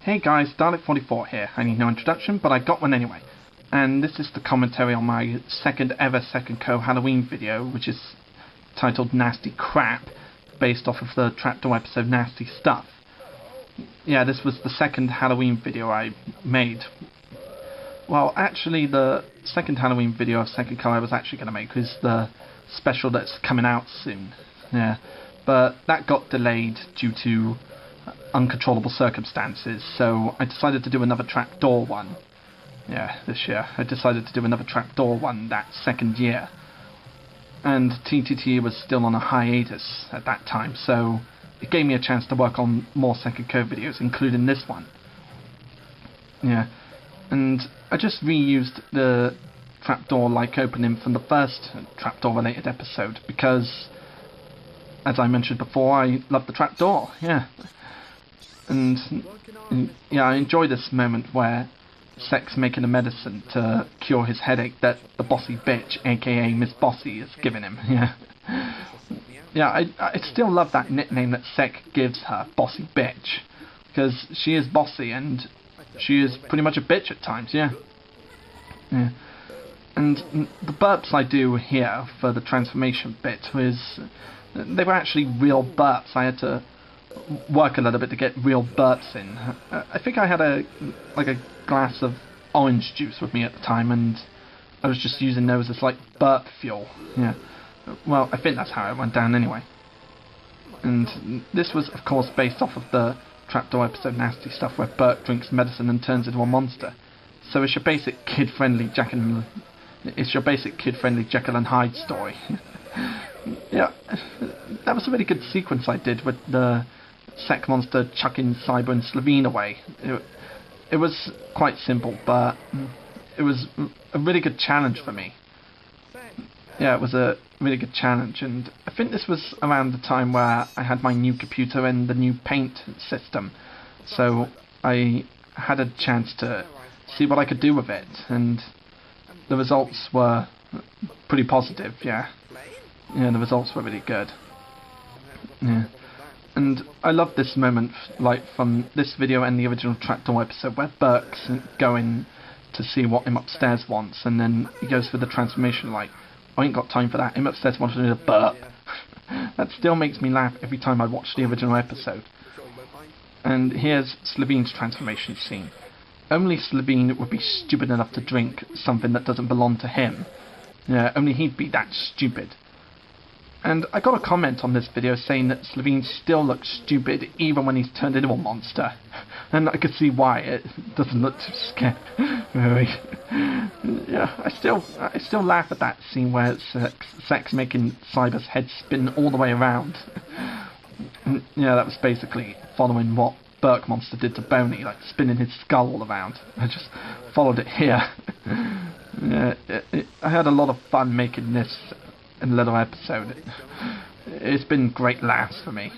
Hey guys, Dalek44 here. I need no introduction, but I got one anyway. And this is the commentary on my second ever Second Co Halloween video, which is titled Nasty Crap, based off of the Trapdoor episode Nasty Stuff. Yeah, this was the second Halloween video I made. Well, actually, the second Halloween video of Second Co I was actually going to make was the special that's coming out soon. Yeah, but that got delayed due to uncontrollable circumstances, so I decided to do another Trapdoor one. Yeah, this year. I decided to do another Trapdoor one that second year. And TTT was still on a hiatus at that time, so it gave me a chance to work on more Second Co videos, including this one. Yeah, and I just reused the Trapdoor-like opening from the first Trapdoor-related episode, because, as I mentioned before, I love the Trapdoor, yeah. And yeah, I enjoy this moment where Sek's making a medicine to cure his headache that the bossy bitch, aka Miss Bossy, is giving him. Yeah, yeah. I still love that nickname that Sek gives her, Bossy Bitch, because she is bossy and she is pretty much a bitch at times. Yeah, yeah. And the burps I do here for the transformation bit they were actually real burps. I had to work a little bit to get real burps in. I think I had a glass of orange juice with me at the time, and I was just using those as like burp fuel. Yeah. Well, I think that's how it went down anyway. And this was, of course, based off of the Trapdoor episode Nasty Stuff, where Bert drinks medicine and turns into a monster. So it's your basic kid-friendly Jekyll and Hyde story. Yeah, that was a really good sequence I did with the Sek monster chucking Cyber and Slitheen away. It was quite simple, but it was a really good challenge for me. Yeah, it was a really good challenge, and I think this was around the time where I had my new computer and the new paint system, so I had a chance to see what I could do with it, and the results were pretty positive, yeah. Yeah, the results were really good. Yeah. And I love this moment, like, from this video and the original Trapdoor episode, where Burke's going to see what him upstairs wants, and then he goes for the transformation, like, I ain't got time for that, him upstairs wants to do a burp. That still makes me laugh every time I watch the original episode. And here's Slitheen's transformation scene. Only Slitheen would be stupid enough to drink something that doesn't belong to him. Yeah, only he'd be that stupid. And I got a comment on this video saying that Slitheen still looks stupid even when he's turned into a monster. And I could see why. It doesn't look too scary. Yeah, I still laugh at that scene where Sek's making Cyber's head spin all the way around. And, yeah, that was basically following what Burke Monster did to Boney, like spinning his skull all around. I just followed it here. Yeah, I had a lot of fun making this little episode. It's been great laughs for me.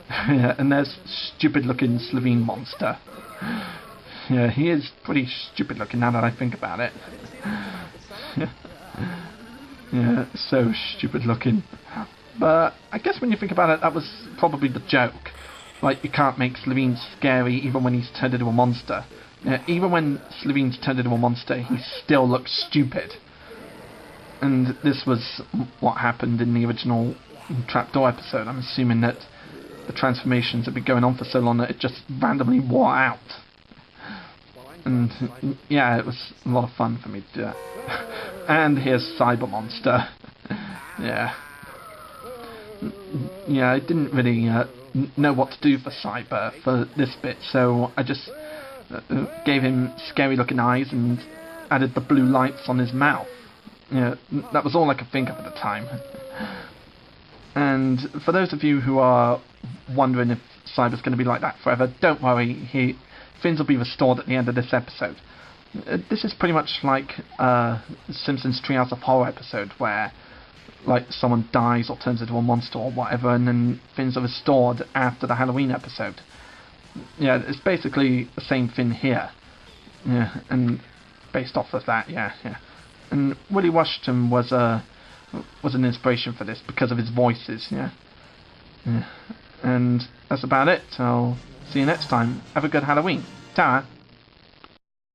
Yeah, and there's stupid looking Slitheen monster. Yeah, he is pretty stupid looking now that I think about it. Yeah, so stupid looking. But I guess when you think about it, that was probably the joke. Like, you can't make Slitheen scary even when he's turned into a monster. Yeah, even when Slitheen's turned into a monster, he still looks stupid. And this was what happened in the original Trapdoor episode. I'm assuming that the transformations had been going on for so long that it just randomly wore out. And yeah, it was a lot of fun for me to do that. And here's Cyber Monster. Yeah. Yeah, I didn't really know what to do for Cyber for this bit, so I just gave him scary looking eyes and added the blue lights on his mouth. Yeah, that was all I could think of at the time. And for those of you who are wondering if Cyber's going to be like that forever, don't worry, things will be restored at the end of this episode. This is pretty much like Simpsons Treehouse of Horror episode, where like someone dies or turns into a monster or whatever, and then things are restored after the Halloween episode. Yeah, it's basically the same thing here. Yeah, and based off of that, yeah. And Willie Washington was an inspiration for this because of his voices, yeah. And that's about it. I'll see you next time. Have a good Halloween. Ta-ra.